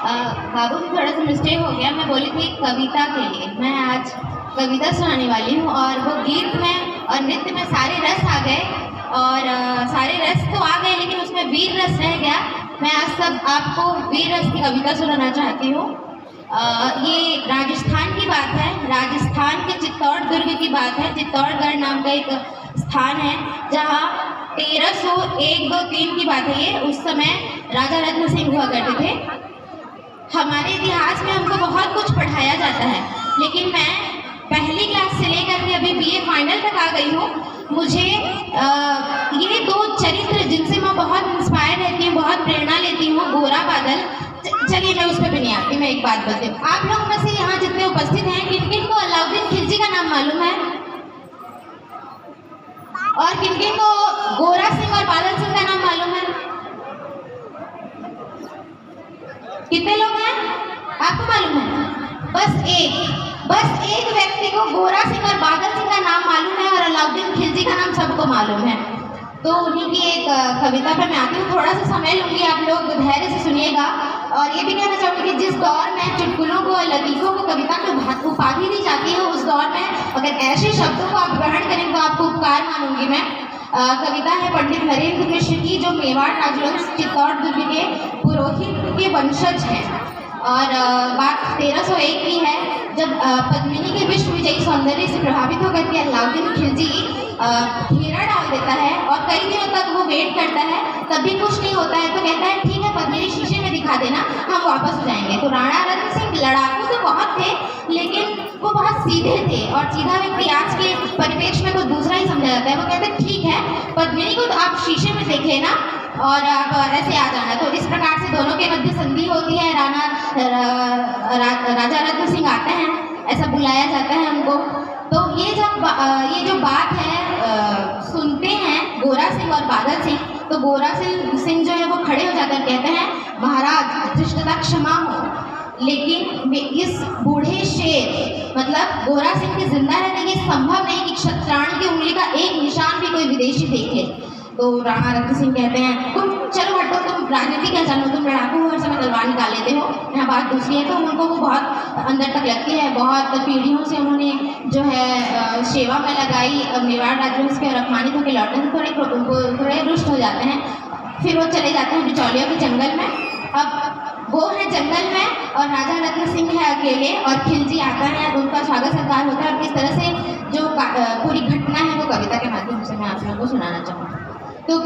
बाबू से थोड़ा सा मिस्टेक हो गया। मैं बोली थी कविता के लिए, मैं आज कविता सुनाने वाली हूँ। और वो गीत में और नृत्य में सारे रस आ गए, और सारे रस तो आ गए लेकिन उसमें वीर रस रह गया। मैं आज सब आपको वीर रस की कविता सुनाना चाहती हूँ। ये राजस्थान की बात है, राजस्थान के चित्तौड़ दुर्ग की बात है। चित्तौड़गढ़ नाम का एक स्थान है जहाँ 1301-2-3 की बात है ये। उस समय राजा रत्न सिंह हुआ करते थे। हमारे इतिहास में हमको बहुत कुछ पढ़ाया जाता है, लेकिन मैं पहली क्लास से लेकर के अभी बीए फाइनल तक आ गई हूँ। मुझे ये दो चरित्र जिनसे मैं बहुत इंस्पायर रहती हूँ, बहुत प्रेरणा लेती हूँ, गोरा बादल। चलिए मैं उस पर भी नहीं आती, मैं एक बात बताती हूँ। आप लोग में से यहाँ जितने उपस्थित हैं, किन किन को अलाउद्दीन खिलजी का नाम मालूम है? और किन किन को गोरा सिंह और बादल सिंह का नाम मालूम है? कितने लोग हैं? आपको मालूम है? बस एक व्यक्ति को गोरा सिंह और बादल सिंह का नाम मालूम है, और अलाउद्दीन खिलजी का नाम सबको मालूम है। तो उन्हीं की एक कविता पर मैं आती हूँ। थोड़ा सा समय लूंगी, आप लोग धैर्य से सुनिएगा। और ये भी कहना चाहूँगी कि जिस दौर में चुटकुलों को, लतीफ़ों को कविता की उपाधि दी जाती है, उस दौर में अगर ऐसे शब्दों को आप ग्रहण करें तो आपको उपकार मानूंगी मैं। कविता है पंडित नरेंद्र मिश्र की, जो मेवाड़ राजवंश चित्तौड़ दुर्ग के पुरोहित के वंशज हैं। और बात 1301 की है, जब पद्मिनी के विश्व विजयी सौंदर्य से प्रभावित होकर के अलाउद्दीन खिलजी घेरा डाल देता है और कई दिनों तक वो वेट करता है, तब भी कुछ नहीं होता है। तो कहता है ठीक है पद्मिनी, शीशे में दिखा देना, हम वापस हो जाएंगे। तो राणा रतन सिंह लड़ाकू तो बहुत थे, लेकिन वो बहुत सीधे थे, और सीधा व्यक्ति आज के परिवेश में कुछ दूसरा ही समझा जाता है। वो कहते ठीक है पद्मिनी को तो आप शीशे में देख लेना और आप ऐसे आ जाना। तो इस प्रकार से दोनों के मध्य संधि होती है। राजा रत्न सिंह आते हैं, ऐसा बुलाया जाता है उनको। तो ये जो बात है सुनते हैं गोरा सिंह और बादल सिंह, तो गोरा सिंह जो है वो खड़े हो जाकर कहते हैं महाराज धृष्टता क्षमा हो, लेकिन इस बूढ़े शेर मतलब गोरा सिंह के जिंदा रहने के संभव नहीं कि क्षत्राणी की उंगली का एक निशान भी कोई विदेशी देखे। तो राणा रत्न सिंह कहते हैं तुम चलो हटो, तुम राजनीति क्या जानो, तुम लड़ाकू हो, हर समय तलवार निकाल लेते हो। यहाँ बात दूसरी है। तो उनको वो बहुत अंदर तक लगती है। बहुत पीढ़ियों से उन्होंने जो है सेवा में लगाई मेवाड़ राजवंश के, और अपमानित होकर लौटने थोड़े रुष्ट हो जाते हैं। फिर वो चले जाते हैं बिचौलियों के जंगल में। अब वो है जंगल में और राजा रत्न सिंह है अकेले, और खिलजी आता है, उनका स्वागत सत्कार होता है। और किस तरह से जो पूरी घटना है वो कविता के माध्यम से मैं आप लोगों को सुनाना चाहूँगी। तो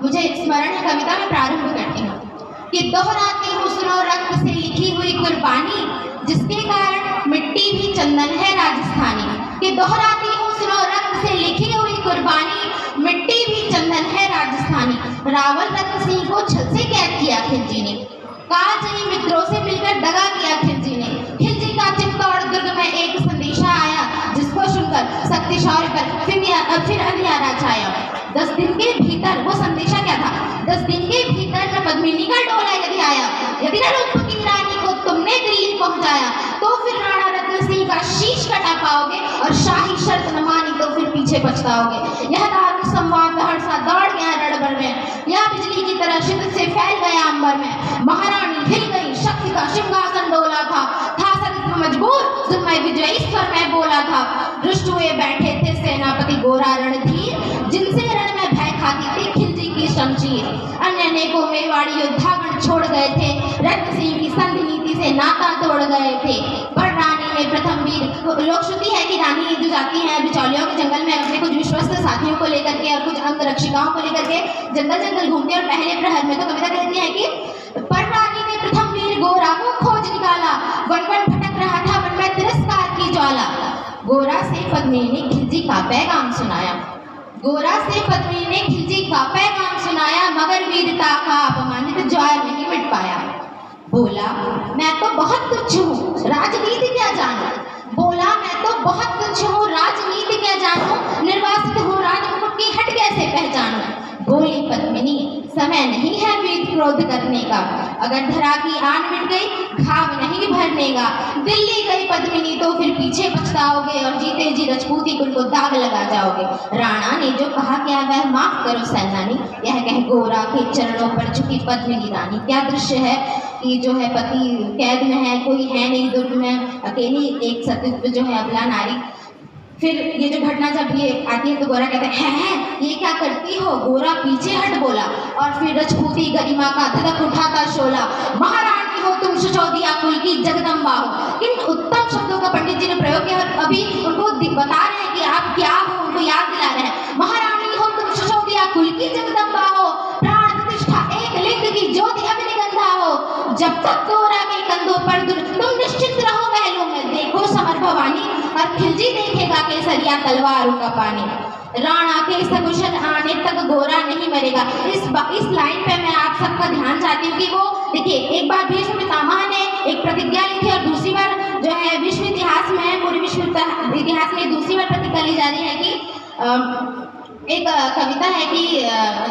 मुझे स्मरण है, कविता में प्रारंभ करती हूँ कि दोहराती हूँ सुनो रक्त से लिखी हुई कुर्बानी, जिसके कारण मिट्टी भी चंदन है राजस्थानी। कि दोहराती हूँ सुनो रक्त से लिखी हुई कुर्बानी, मिट्टी भी चंदन है राजस्थानी। रावल रत्न सिंह को छल से कैद किया खिलजी ने, कालजयी मित्रों से मिलकर दगा किया खिलजी ने। खिलजी का चित्तौड़ दुर्ग में एक संदेशा आया, जिसको सुनकर शक्ति शौर्य पर फिर अंधियारा छाया। 10 दिन के भीतर, वो संदेशा क्या था, 10 दिन के भीतर में पद्मिनी का डोला यदि आया, यदि रूप की रानी को तुमने दिल्ली पहुंचाया, तो फिर राणा रत्न सिंह का शीश कटा पाओगे, और शाही शर्त न मानी तो फिर पीछे पछताओगे। यह दारुण संवाद सहसा दौड़ गया रणभर में, यह बिजली की तरह शिद्दत से फैल गया अंबर में। महारानी हिल गई, शक्ति का सिंहासन डोला था सरित्र मजबूर, जुम्मे विजयी स्वर में बोला था। रुष्ट हुए बैठे थे सेनापति गोरा रणधीर, जिनसे रण में भय खाती थी खिलजी की शमशीर। अन्य अनेकों मेवाड़ी योद्धागण छोड़ गए थे, रत्न सिंह की संधि नीति से नाता तोड़ गए थे। पर रानी ने प्रथम वीर, लोक श्रुति है कि रानी जो जाती है बिचौलियों के जंगल में अपने कुछ विश्वस्त साथियों को लेकर के और कुछ अंगरक्षिकाओं को लेकर के जंगल जंगल घूमती है। और पहले प्रहर में तो कविता कहती है कि पर रानी ने प्रथम वीर गोरा को खोज निकाला, वन वन भटक रहा था वन में तिरस्कार की ज्वाला। गोरा से पद्मिनी ने खिलजी का पैगाम सुनाया, गोरा से पद्मिनी ने खिलजी का पैगाम सुनाया, मगर वीरता का अपमानित ज्वार नहीं मिट पाया। बोला मैं तो बहुत तुच्छ हूँ, राजनीति क्या जानूं। बोला मैं तो बहुत तुच्छ हूँ, राजनीति क्या जानूं। निर्वासित हूँ राजमुकुट की हट कैसे पहचानूं। बोली पद्मिनी समय नहीं है वीर क्रोध करने का, अगर धरा की आन मिट गई घाव नहीं भरने का। दिल्ली गई पद्मिनी तो फिर पीछे पछताओगे, और जीते जी रजपूती कुल को दाग लगा जाओगे। राणा ने जो कहा क्या वह माफ करो सेनानी, यह कह गोरा के चरणों पर झुकी पद्मिनी रानी। क्या दृश्य है, कि जो है पति कैद में है, कोई है नहीं दुर्ग में, अकेली एक सतीत्व जो है अबला नारी। फिर ये जो घटना जब ये आती है तो गोरा कहते हैं ये क्या करती हो? गोरा पीछे हट बोला और फिर रजपूती गरिमा का धधक उठाता शोला, महारानी हो तुम सुचौदिया कुल की जगदम्बा हो। इन उत्तम शब्दों का पंडित जी ने प्रयोग किया और अभी उनको बता रहे हैं कि आप क्या हो, उनको याद दिला रहे हैं। महारानी हो तुम सुचौदिया कुल की जगदम्बा हो, प्राण प्रतिष्ठा एक लिंग की ज्योति अग्निगंधा हो। जब तक गोरा के कंधों पर तुम निश्चित रहो महलों में, देखो समर भवानी और खिलजी देखेगा केसरिया तलवारों का पानी। राणा के सकुशल आने तक गोरा नहीं मरेगा। इस लाइन पे मैं आप सबका ध्यान चाहती हूँ कि वो देखिए, एक बार भीष्म पितामह ने एक प्रतिज्ञा ली थी और दूसरी बार जो है विश्व इतिहास में, पूरे विश्व इतिहास में दूसरी बार प्रतिज्ञा ली जा रही है कि एक कविता है कि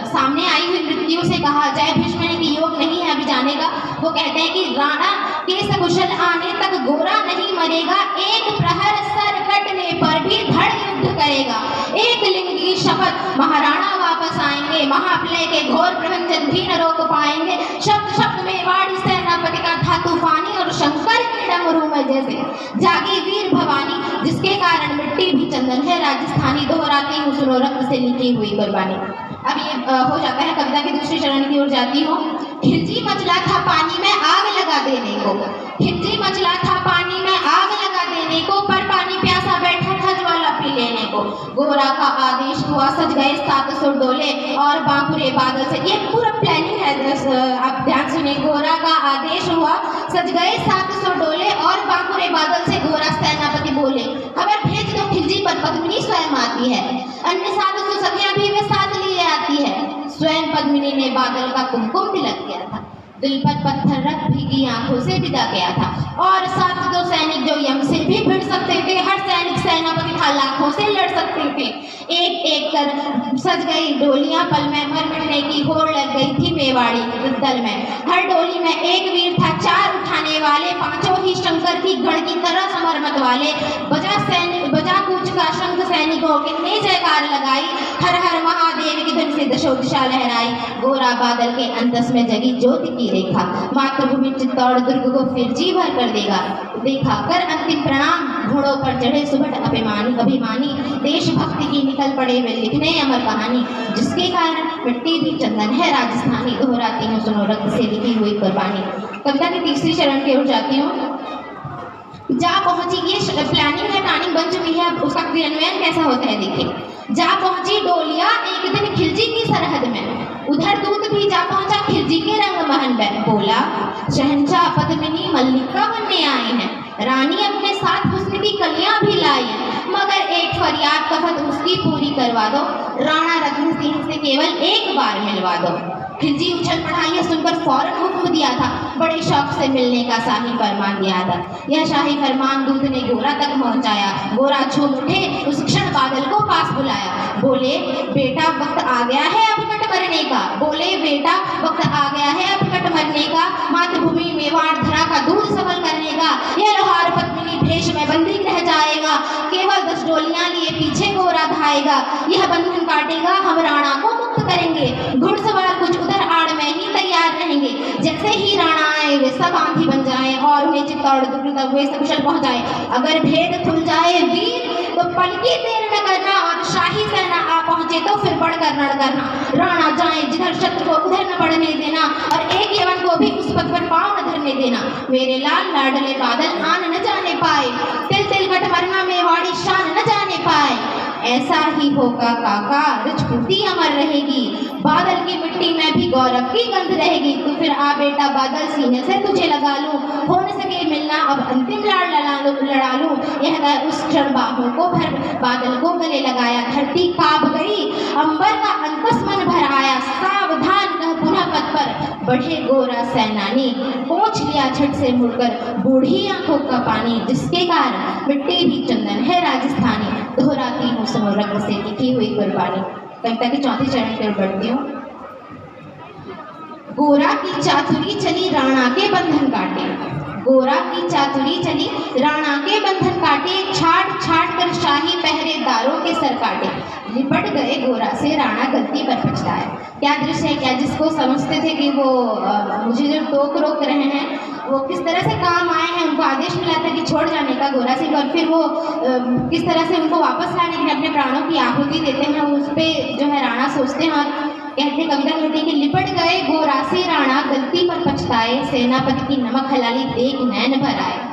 सामने आई हुई मृत्यु से कहा जाए भीष्म ने कि योग नहीं है अभी जाने का। वो कहते हैं कि राणा के सकुशल आने तक गोरा नहीं मरेगा, एक प्रहर सर कटने पर भी धड़ युद्ध करेगा। एक लिंग की शपथ महाराणा वापस आएंगे, महाप्रलय के घोर प्रभंजन भी न रोक पाएंगे। शब्द शब्द में वाणी सेनापति का था तूफानी और शंकर के डमरू में जैसे जागी वीर भवानी, जिसके कारण मिट्टी भी चंदन है राजस्थानी। दोहराती हूँ सुनो रक्त से लिखी हुई कुर्बानी। अब ये हो जाता है कविता के दूसरे चरण की ओर जाती हूँ। खिलजी मचला था पानी में आग लगा देने को, खिलजी मचला था पानी में आग लगा देने को, पर पानी प्यासा बैठा था ज्वाला पी लेने को। गोरा का आदेश हुआ सज गए 700 डोले और बांकुरे बादल से, ये पूरा प्लानिंग है, आप ध्यान सुनिए। गोरा का आदेश हुआ सज गए 700 डोले और बांकुरे बादल से गोरा सेनापति बोले, खबर भेज दो खिलजी पर पद्मिनी स्वयं आती है। अन्य 700 सखियां भी वे साथ लिए आती है। स्वयं पद्मिनी ने बादल का कुमकुम तिलक किया था, दिल पर पत्थर रख भीगी आंखों से विदा गया था। और 700 सैनिक जो यम से भी भिड़ सकते थे, हर सैनिक सेनापति था, लाखों से लड़ सकते थे। एक एक कर सज गई डोलियां पल में, मर मिटने की होड़ लग गई थी मेवाड़ी दल में। हर डोली में एक वीर था, 4 उठाने वाले, पांचों ही शंकर की गढ़ की तरह समर्मत वाले। बजा कूच का शंख सैनिकों के ने जयकार लगाई, हर हर महादेव की धुन से दशो दिशा लहराई। गोरा बादल के अंतस में जगी ज्योति की रेखा, मातृभूमि चित्तौड़ दुर्ग को फिर जी भर कर देगा। देखा कर अंतिम प्रणाम, घोड़ों पर चढ़े सुबह अभिमानी, देशभक्ति की निकल पड़े वे लिखने अमर कहानी, जिसके कारण मिट्टी भी चंदन है राजस्थानी। दोहराती हूँ सुनो रक्त से लिखी हुई कुर्बानी। कविता के तीसरी चरण की ओर जाती हूँ। जा पहुंची, ये प्लानिंग है, प्लानिंग बन चुकी है, अब उसका क्रियान्वयन कैसा होता है देखिए। जा पहुंची डोलिया एक दिन खिलजी की सरहद में, उधर दूत भी जा पहुंचा खिलजी के रंग महल में। बोला शहंशाह पद्मिनी मल्लिका बनने आए हैं, रानी अपने साथ हुस्न की कलियां भी लाई हैं, मगर एक फरियाद कफत उसकी पूरी करवा दो, राणा रतन सिंह से केवल एक बार मिलवा दो। खिलजी उछल पड़ा, यह सुनकर फौरन हुक्म दिया था, बड़े शौक से मिलने का शाही फरमान दिया था। यह शाही फरमान दूत ने गोरा तक पहुंचाया। गोरा झूम उठे, उस क्षण बादल को पास बुलाया। बोले बेटा वक्त आ गया है अब कट मरने का, बोले बेटा वक्त आ गया है अब कट मरने का, मातृभूमि मेवाड़ धरा का दूध सबल करने का। यह लोहार पद्मिनी भेष में बंदी रह जाएगा, केवल 10 डोलियां लिए पीछे गोरा धाएगा। यह बंधन काटेगा, हम राणा को मुक्त करेंगे, घुड़सवार कुछ उधर आड़ में ही तैयार रहेंगे। जैसे ही राणा आए वे सब आंधी बन जाए और उन्हें चित्तौड़ दुर्ग तक वे सकुशल पहुंच जाए। अगर भेद खुल जाए वीर तो पल की देर न करना, और शाही सेना आ पहुंचे तो फिर बढ़कर रण करना। राणा जाए जिधर शत्रु को उधर न बढ़ने देना, और एक यवन को भी उस पद पर पांव न धरने देना। मेरे लाल लाडले बादल आन न जाने पाए, तिल तिल कट मरना मेवाड़ी शान न जाने पाए। ऐसा ही होगा काका, रजपूती अमर रहेगी, बादल की मिट्टी में भी गौरव की गंध रहेगी। तो फिर आ बेटा बादल, सीने से तुझे लगा लूं, हो न सके मिलना अब अंतिम लाड़ लड़ा लूं। यह कह उस क्षण बाहों को भर बादल को गले लगाया। धरती कांप गई, अंबर का अंतस मन भर आया। सावधान कह पुनः पद पर बढ़े गोरा सेनानी, पोंछ लिया झट से मुड़कर बूढ़ी आंखों का पानी, जिसके कारण मिट्टी भी चंदन है राजस्थानी। दोहराती हूँ सुनो रक्त से लिखी हुई कुर्बानी। कविता के चौथे चरण की ओर बढ़ती हूँ। गोरा की चातुरी चली राणा के बंधन काटे, गोरा की चातुरी चली, राणा के बंधन काटे, छाट छाट कर शाही पहरेदारों के सर काटे। लिपट गए गोरा से राणा, गलती पर पछताए। क्या दृश्य है, क्या जिसको समझते थे कि वो मुझे जो टोक रोक रहे हैं वो किस तरह से काम आए हैं, उनको आदेश मिला था कि छोड़ जाने का गोरा सिंह, और फिर वो किस तरह से उनको वापस लाने के लिए अपने प्राणों की आहुति देते हैं, उस पर जो है राणा सोचते हैं और कहते, कविता कहती है कि लिपट गए गोरा से राणा, गलती पर पछताए, सेनापति की नमक हलाली देख नैन भर आए।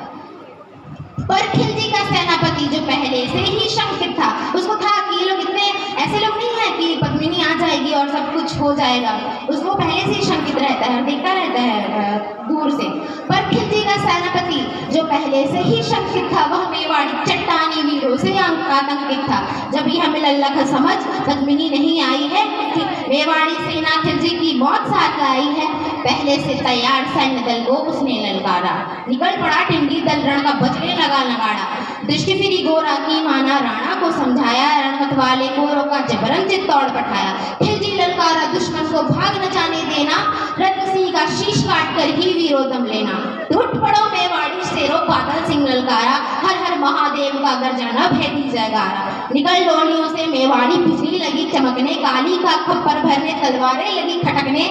पर खिलजी का सेनापति जो पहले से ही शंकित था, उसको था कि ये लोग इतने ऐसे लोग नहीं है कि पद्मिनी आ जाएगी और सब कुछ हो जाएगा, उसको पहले से ही शंकित रहता है, देखता रहता है दूर से। पर खिलजी का सेनापति जो पहले से ही शंकित था, वह मेवाड़ी चट्टानी वीरों से आतंकित था। जब यह मिलल्ला का समझ पद्मिनी नहीं आई है कि मेवाड़ी सेना खिलजी की मौत साथ आई है, पहले से तैयार सैन्य दल को उसने ललकारा। निकल पड़ा टिंडी दल, रण का बजने लगा नगाड़ा। दृष्टि फिरी गोरा की, माना राणा को समझाया, रणमत वाले को रोका, जबरन चित तोड़ पठाया। खिलजी ललकारा दुश्मन को भाग न जाने देना, रत्न सिंह का शीश काट कर ही वीरोदम लेना। टूट पड़ो मेवाड़ी शेरों, बादल सिंह ललकारा, हर हर महादेव का गर्जना भेदी जयकारा। निकल डोलियों से मेवाड़ी, बिजली लगी चमकने, काली का खप्पर भरने, तलवारें लगी खटकने।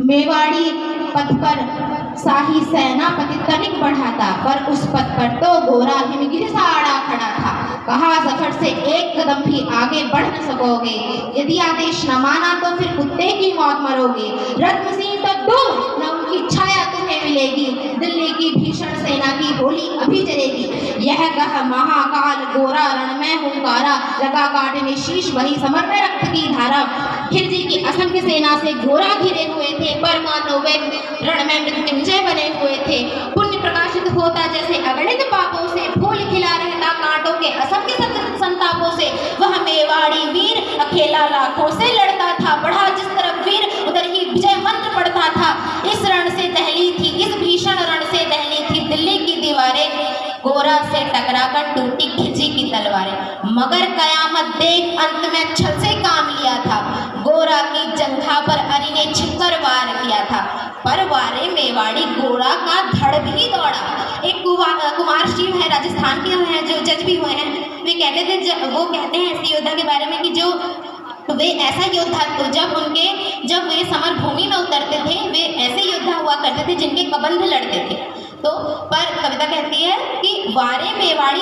मेवाड़ी पथ पर शाही सेनापति तनिक बढ़ाता, पर उस पथ पर तो गोरा हिमगिर सा अड़ा खड़ा था। कहा, जफर से एक कदम भी आगे बढ़ न सकोगे, यदि आदेश न माना तो फिर कुत्ते की मौत मरोगे। रत्न सिंह तो दूर, न उनकी छाया तुम्हें मिलेगी, दिल्ली की भीषण सेना की होली अभी जलेगी। यह कह महाकाल गोरा रण में हुंकारा, लगा काटने शीश वही समर में रक्त की धारा। खिलजी की असंख्य सेना से गोरा घिरे हुए थे, पर मानो वे रण में मृत्युंजय बने हुए थे। पुण्य प्रकाशित होता जैसे अगणित पापों से, फूल खिला रहता कांटों के असंख्य संतापों से। वह मेवाड़ी वीर अकेला लाखों से लड़ता था, बढ़ा जिस तरफ वीर उधर ही विजय मंत्र पढ़ता था। इस रण से दहली थी, इस भीषण रण से दहली थी दिल्ली की दीवारें, गोरा से टकराकर टूटी खिलजी की तलवारें। मगर कयामत देख अंत में छल से काम लिया था, गोरा की जंघा पर अरी ने छिपकर वार किया था। पर वारे मेवाड़ी गोरा का धड़ भी दौड़ा। एक कुमार शिव है, राजस्थान के हैं, जो जज भी हुए हैं, वे कहते थे, वो कहते हैं ऐसे योद्धा के बारे में कि जो वे ऐसा योद्धा, तो जब वे समर भूमि में उतरते थे, वे ऐसे योद्धा हुआ करते थे जिनके कबंध लड़ते थे। तो पर कविता कहती है कि वारे मेवाड़ी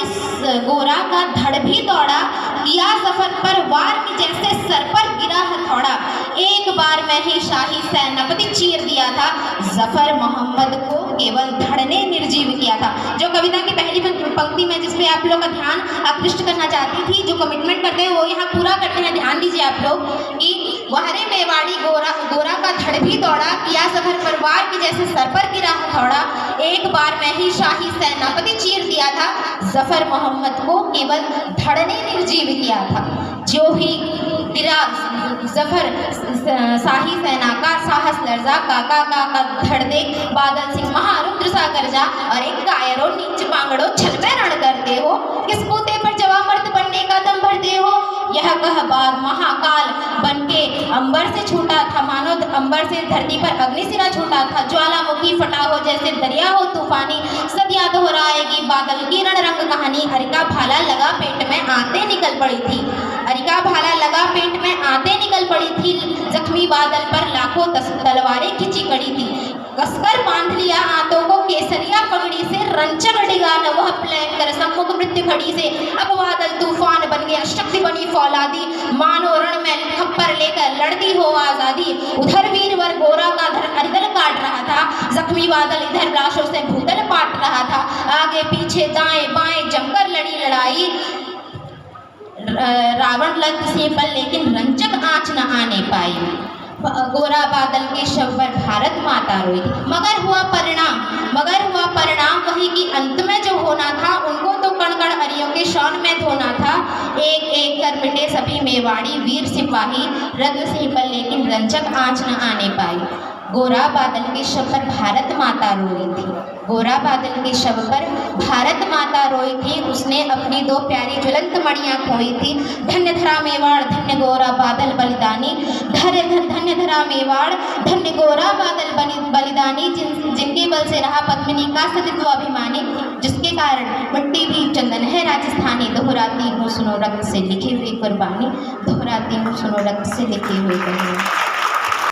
गोरा का धड़ भी दौड़ा, किया सफर पर वार की जैसे सर पर गिरा हथौड़ा। एक बार में ही शाही सेनापति चीर दिया था, जफर मोहम्मद को केवल धड़ ने निर्जीव किया था। जो कविता की पहली पंक्ति में जिसपे आप लोग का ध्यान आकृष्ट करना चाहती थी, जो कमिटमेंट करते हैं वो यहाँ पूरा करते हैं। ध्यान दीजिए आप लोग कि वारे मेवाड़ी गोरा का धड़ भी दौड़ा, किया सफर पर वार की जैसे सर पर गिरा हथौड़ा। एक बार में ही शाही सेनापति चीर दिया था, जफर मोहम्मद को केवल धड़ ने निर्जीव किया था। जो ही गिरा जफर शाही सेना का साहस लर्जा, काका का धड़ देख बादल सिंह महारुद्र सा गरजा। अरे कायरो नीच पांगड़ो छल में रण करते हो, किस पोते पर जवा मर्द बनने का दम भरते हो। यह कह बाग महाकाल बनके अंबर से छूटा था, मानो अंबर से धरती पर अग्निशिरा छूटा था। ज्वालामुखी फटा हो जैसे दरिया हो तूफानी, सदिया दोहराएगी बादल की रण रंग कहानी। अरिका भाला लगा पेट में आते निकल पड़ी थी, अरिका भाला लगा पेट में आते निकल पड़ी थी। जख्मी बादल पर लाखों तलवारें खिंची कड़ी थी, कसकर बांध लिया आंतों को केसरिया पगड़ी से। रंचक डिगा न वह प्लेन कर सम्मुख मृत्यु खड़ी से। अब बादल तूफान बन गया, शक्ति बनी फौलादी, मानो रण में खप्पर लेकर लड़ती हो आजादी। उधर वीरवर गोरा का धड़ अरिदल काट रहा था, जख्मी बादल इधर लाशों से भूतल पाट रहा था। आगे पीछे दाएं बाएं जमकर लड़ी लड़ाई, रावण लग सिंह पर लेकिन रंचक आंच न आने पाई। गोरा बादल के शव पर भारत माता रोई। मगर हुआ परिणाम वही कि अंत में जो होना था, उनको तो कण कण अरियों के शौन में धोना था। एक एक कर मिटे सभी मेवाड़ी वीर सिपाही, रत्न सिंह पर लेकिन रंचक आंच न आने पाई। गोरा बादल के शव पर भारत माता रोई थी। गोरा बादल के शव पर भारत माता रोई थी, उसने अपनी दो प्यारी ज्वलंत मणियां खोई थी। धन्य धरा मेवाड़ धन्य गोरा बादल बलिदानी, धन्य धरा मेवाड़ धन्य गोरा बादल बलिदानी, जिनके बल से रहा पद्मिनी का सतित्व अभिमानी, जिसके कारण मिट्टी भी चंदन है राजस्थानी। दोहराती हूँ सुनो रक्त से लिखी हुई कुर्बानी, दोहराती हूँ सुनो रक्त से लिखी हुई कुर्बानी।